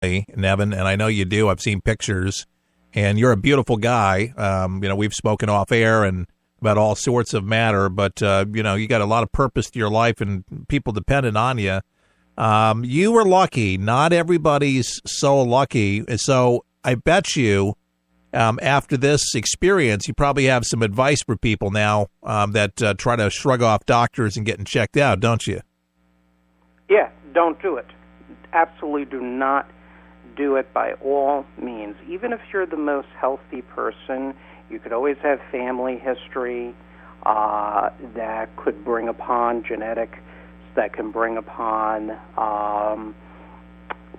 Nevin, and I know you do. I've seen pictures, and you're a beautiful guy. We've spoken off air and about all sorts of matter, but, you got a lot of purpose to your life and people dependent on you. You were lucky. Not everybody's so lucky. So I bet you after this experience, you probably have some advice for people now that try to shrug off doctors and getting checked out, don't you? Yeah, don't do it. Absolutely do not do it by all means. Even if you're the most healthy person, you could always have family history that could bring upon genetics, that can bring upon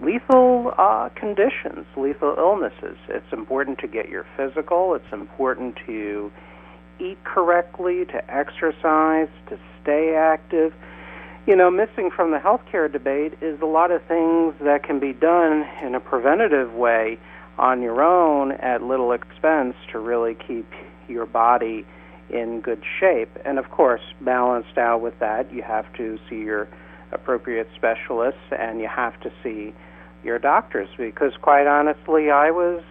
lethal conditions, lethal illnesses. It's important to get your physical. It's important to eat correctly, to exercise, to stay active. Missing from the healthcare debate is a lot of things that can be done in a preventative way on your own at little expense to really keep your body in good shape. And, of course, balanced out with that, you have to see your appropriate specialists and you have to see your doctors because, quite honestly, I've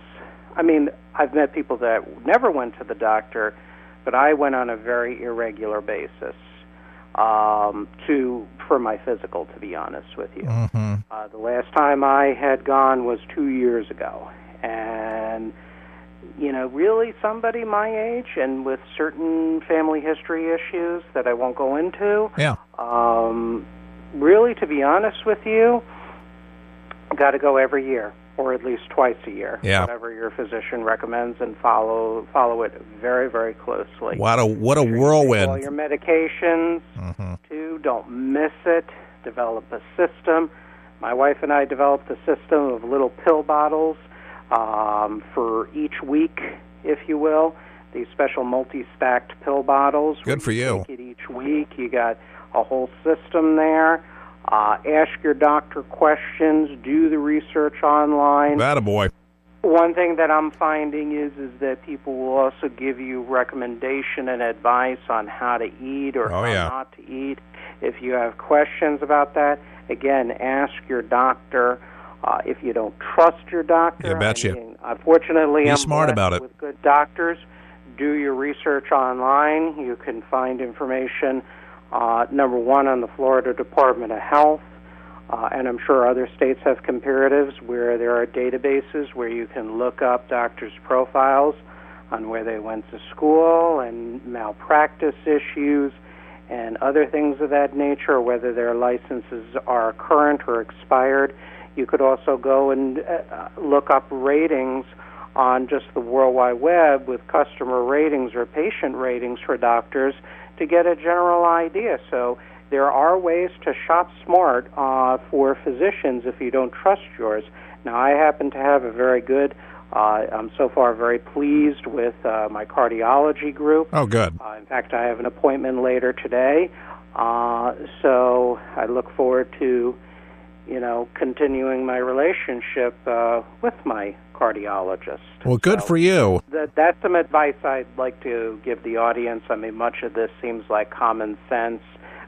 met people that never went to the doctor, but I went on a very irregular basis for my physical, to be honest with you. Mm-hmm. The last time I had gone was 2 years ago. And, really somebody my age and with certain family history issues that I won't go into, really, to be honest with you, got to go every year or at least twice a year, whatever your physician recommends, and follow it very, very closely. What a whirlwind. All your medications, too, don't miss it. Develop a system. My wife and I developed a system of little pill bottles for each week, if you will. These special multi-stacked pill bottles. Good for you. Take it each week. You got a whole system there. Ask your doctor questions. Do the research online. Attaboy. One thing that I'm finding is that people will also give you recommendation and advice on how to eat or how not to eat. If you have questions about that, again, ask your doctor. If you don't trust your doctor, unfortunately, be I'm smart about it. With good doctors, do your research online. You can find information, number one, on the Florida Department of Health, and I'm sure other states have comparatives where there are databases where you can look up doctors' profiles on where they went to school and malpractice issues and other things of that nature, whether their licenses are current or expired. You could also go and look up ratings on just the World Wide Web with customer ratings or patient ratings for doctors to get a general idea. So there are ways to shop smart for physicians if you don't trust yours. Now, I happen to have a very good, I'm so far very pleased with my cardiology group. Oh, good. In fact, I have an appointment later today. So I look forward to, continuing my relationship with my cardiologist. Well, good for you. That's some advice I'd like to give the audience. I mean, much of this seems like common sense,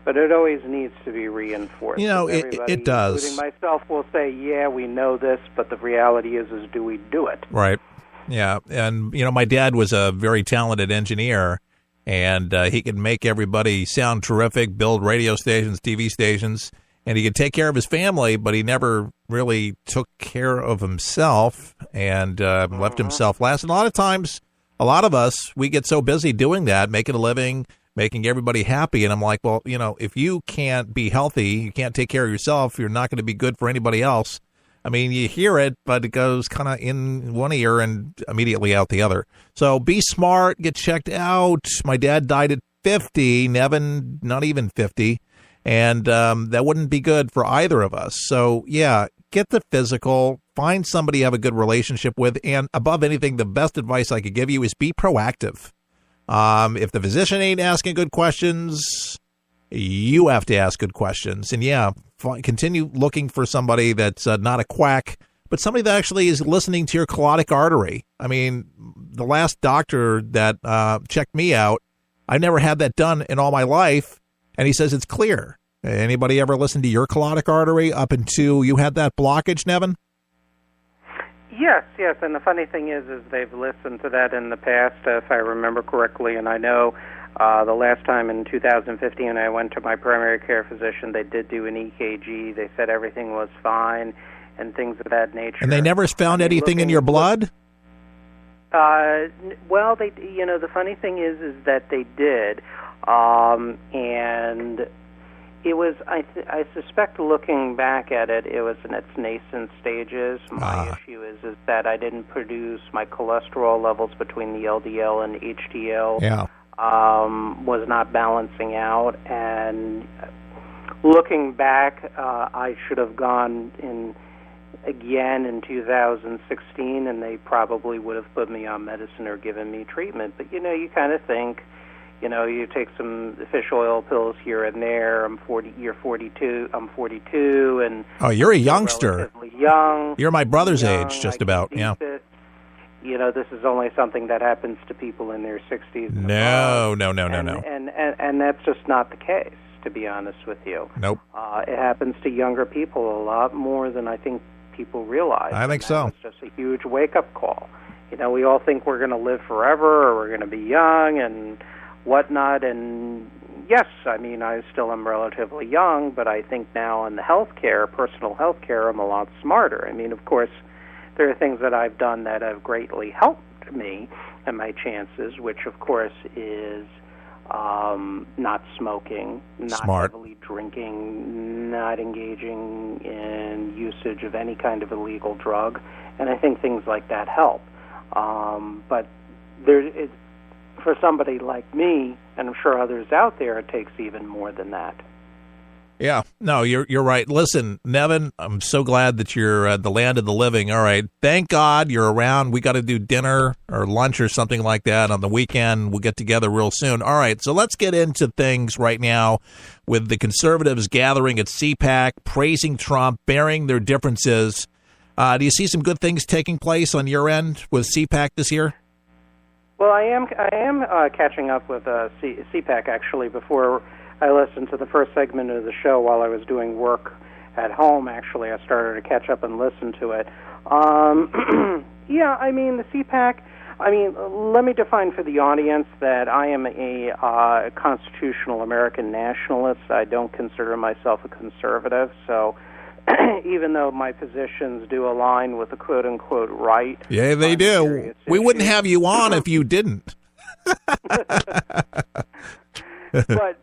but it always needs to be reinforced. It does. Including myself will say, yeah, we know this, but the reality is do we do it? Right. Yeah. And, my dad was a very talented engineer, and he could make everybody sound terrific, build radio stations, TV stations, and he could take care of his family, but he never really took care of himself and left himself last. And a lot of times, a lot of us, we get so busy doing that, making a living, making everybody happy. And I'm like, well, if you can't be healthy, you can't take care of yourself, you're not going to be good for anybody else. I mean, you hear it, but it goes kind of in one ear and immediately out the other. So be smart, get checked out. My dad died at 50, Nevin, not even 50. And that wouldn't be good for either of us. So, yeah, get the physical, find somebody you have a good relationship with, and above anything, the best advice I could give you is be proactive. If the physician ain't asking good questions, you have to ask good questions. And, yeah, continue looking for somebody that's not a quack, but somebody that actually is listening to your carotid artery. I mean, the last doctor that checked me out, I never had that done in all my life. And he says it's clear. Anybody ever listen to your carotid artery up until you had that blockage, Nevin? Yes, and the funny thing is they've listened to that in the past, if I remember correctly, and I know the last time in 2015 I went to my primary care physician, they did do an EKG. They said everything was fine and things of that nature. And they never found anything in your blood? Well, the funny thing is that they did, and it was, I suspect, looking back at it, it was in its nascent stages. My issue is that I didn't produce my cholesterol levels between the LDL and HDL. Yeah. Was not balancing out, and looking back, I should have gone in again in 2016, and they probably would have put me on medicine or given me treatment. But you kind of think, you take some fish oil pills here and there. You're 42. I'm 42, and you're a youngster. Relatively young. You're my brother's age, just about. Yeah. This is only something that happens to people in their 60s. No. And that's just not the case, to be honest with you. Nope. It happens to younger people a lot more than I think people realize. I think so. It's just a huge wake-up call. We all think we're going to live forever, or we're going to be young and whatnot. And yes, I still am relatively young, but I think now in the healthcare, personal healthcare, I'm a lot smarter. Of course, there are things that I've done that have greatly helped me and my chances, which, of course, is not smoking, not heavily drinking, not engaging in usage of any kind of illegal drug, and I think things like that help. But for somebody like me, and I'm sure others out there, it takes even more than that. Yeah, no, you're right. Listen, Nevin, I'm so glad that you're at the land of the living. All right, thank God you're around. We got to do dinner or lunch or something like that on the weekend. We'll get together real soon. All right, so let's get into things right now with the conservatives gathering at CPAC, praising Trump, bearing their differences. Do you see some good things taking place on your end with CPAC this year? Well, I am catching up with CPAC, actually, before I listened to the first segment of the show while I was doing work at home. Actually, I started to catch up and listen to it. The CPAC, let me define for the audience that I am a constitutional American nationalist. I don't consider myself a conservative, so even though my positions do align with the quote-unquote right. Yeah, they do. We wouldn't have you on if you didn't.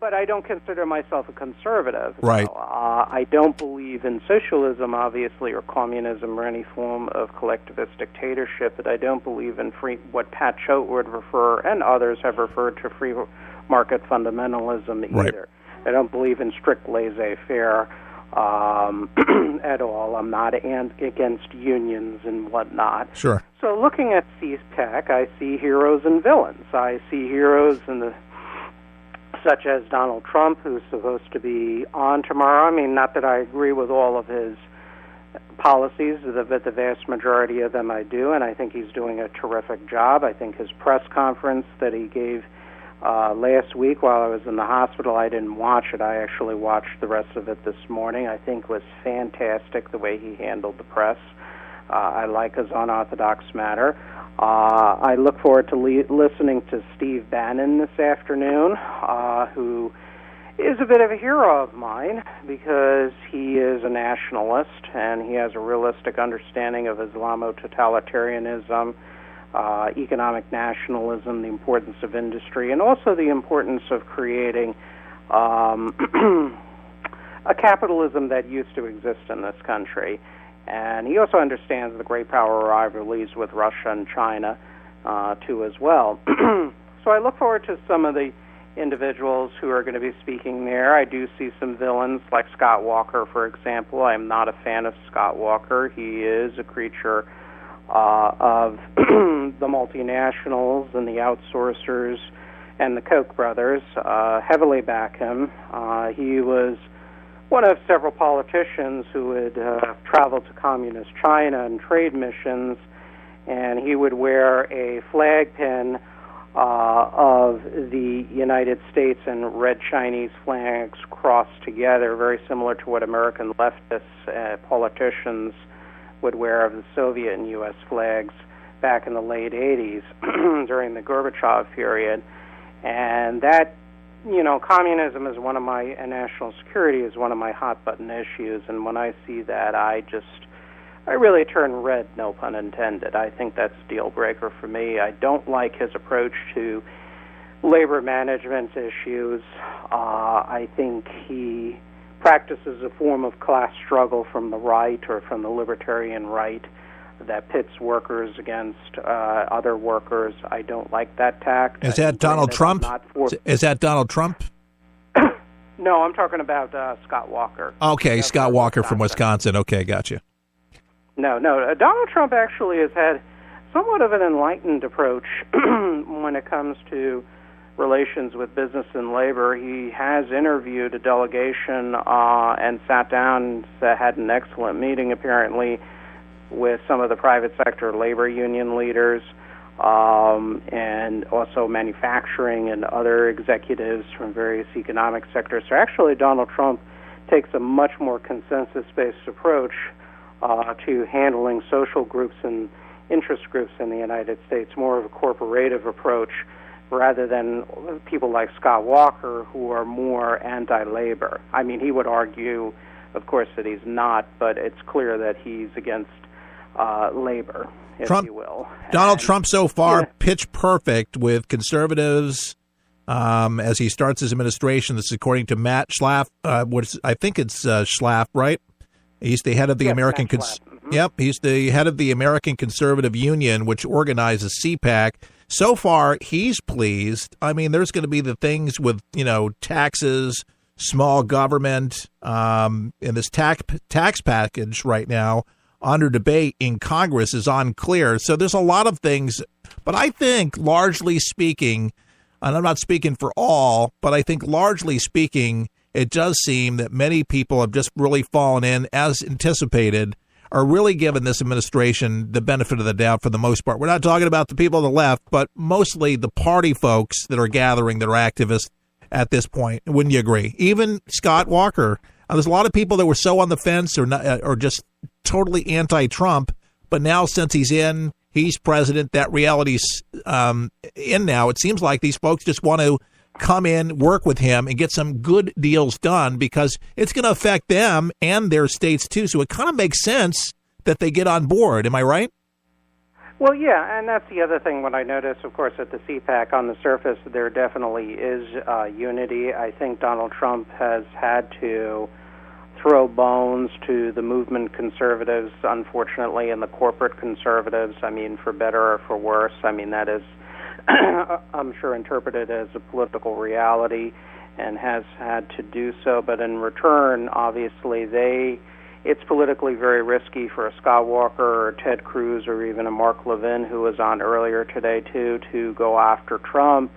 But I don't consider myself a conservative. Right. I don't believe in socialism, obviously, or communism, or any form of collectivist dictatorship. But I don't believe in what Pat Choate would refer, and others have referred to, free market fundamentalism either. Right. I don't believe in strict laissez-faire at all. I'm not against unions and whatnot. Sure. So looking at CPAC, I see heroes and villains. I see heroes such as Donald Trump, who's supposed to be on tomorrow. Not that I agree with all of his policies, but the vast majority of them I do, and I think he's doing a terrific job. I think his press conference that he gave last week while I was in the hospital, I didn't watch it. I actually watched the rest of it this morning. I think was fantastic the way he handled the press. I like his unorthodox manner. I look forward to listening to Steve Bannon this afternoon, who is a bit of a hero of mine because he is a nationalist and he has a realistic understanding of Islamo-totalitarianism, economic nationalism, the importance of industry, and also the importance of creating a capitalism that used to exist in this country. And he also understands the great power rivalries with Russia and China, too, as well. So I look forward to some of the individuals who are going to be speaking there. I do see some villains, like Scott Walker, for example. I am not a fan of Scott Walker. He is a creature of the multinationals and the outsourcers and the Koch brothers. Heavily back him. He was one of several politicians who had traveled to communist China on trade missions, and he would wear a flag pin of the United States and red Chinese flags crossed together, very similar to what American leftist politicians would wear of the Soviet and U.S. flags back in the late 80s during the Gorbachev period. And that, communism is and national security is one of my hot-button issues. And when I see that, I really turn red, no pun intended. I think that's a deal breaker for me. I don't like his approach to labor management issues. I think he practices a form of class struggle from the right or from the libertarian right that pits workers against other workers. I don't like that tact. Is that Donald Trump? Is that Donald Trump? No, I'm talking about Scott Walker. Okay, Scott Walker from Wisconsin. Okay, gotcha. No. Donald Trump actually has had somewhat of an enlightened approach when it comes to relations with business and labor. He has interviewed a delegation and sat down, had an excellent meeting apparently with some of the private sector labor union leaders and also manufacturing and other executives from various economic sectors. So actually Donald Trump takes a much more consensus-based approach to handling social groups and interest groups in the United States, more of a corporative approach rather than people like Scott Walker who are more anti-labor. I mean, he would argue, of course, that he's not, but it's clear that he's against labor, if you will. Donald Trump so far, pitch perfect with conservatives as he starts his administration. This is according to Matt Schlapp. I think it's Schlapp, right? He's the head of the American. Yep, he's the head of the American Conservative Union, which organizes CPAC. So far, he's pleased. I mean, there's going to be the things with taxes, small government, and this tax package right now under debate in Congress is unclear. So there's a lot of things, but I think largely speaking, and I'm not speaking for all, but I think largely speaking, it does seem that many people have just really fallen in as anticipated, are really giving this administration the benefit of the doubt for the most part. We're not talking about the people on the left, but mostly the party folks that are gathering that are activists at this point. Wouldn't you agree? Even Scott Walker. There's a lot of people that were so on the fence or just totally anti-Trump, but now since he's president, that reality's in now. It seems like these folks just want to come in, work with him, and get some good deals done because it's going to affect them and their states too. So it kind of makes sense that they get on board. Am I right? Well, yeah, and that's the other thing. What I noticed, of course, at the CPAC, on the surface, there definitely is unity. I think Donald Trump has had to throw bones to the movement conservatives, unfortunately, and the corporate conservatives. I mean, for better or for worse. I mean, that is, I'm sure, interpreted as a political reality and has had to do so. But in return, obviously, it's politically very risky for a Scott Walker or Ted Cruz or even a Mark Levin, who was on earlier today, too, to go after Trump,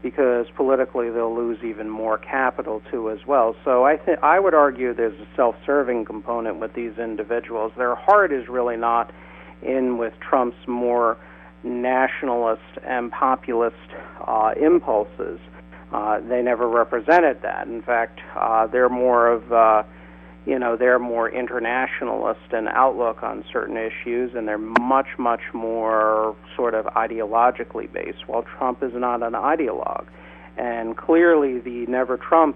because politically they'll lose even more capital, too, as well. So I would argue there's a self-serving component with these individuals. Their heart is really not in with Trump's more nationalist and populist impulses. They never represented that. In fact, they're more of they're more internationalist in outlook on certain issues, and they're much, much more sort of ideologically based, while Trump is not an ideologue. And clearly the Never Trump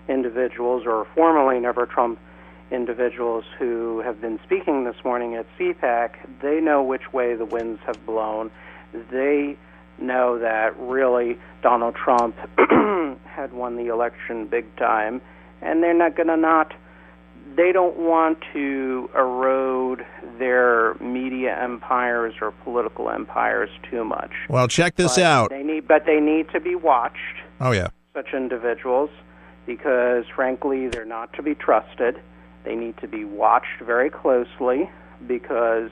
individuals, or formerly Never Trump individuals who have been speaking this morning at CPAC, they know which way the winds have blown. They know that really Donald Trump had won the election big time, and they're not going to they don't want to erode their media empires or political empires too much. Well, check this out. They need to be watched. Oh, yeah. Such individuals, because frankly, they're not to be trusted. They need to be watched very closely, because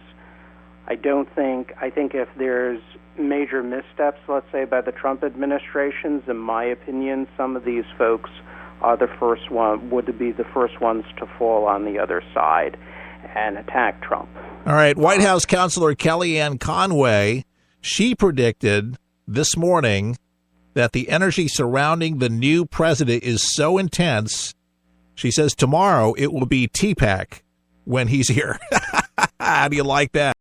I think if there's major missteps, let's say, by the Trump administrations, in my opinion, some of these folks are would be the first ones to fall on the other side and attack Trump. All right, White House Counselor Kellyanne Conway, she predicted this morning that the energy surrounding the new president is so intense, she says tomorrow it will be TPAC when he's here. How do you like that?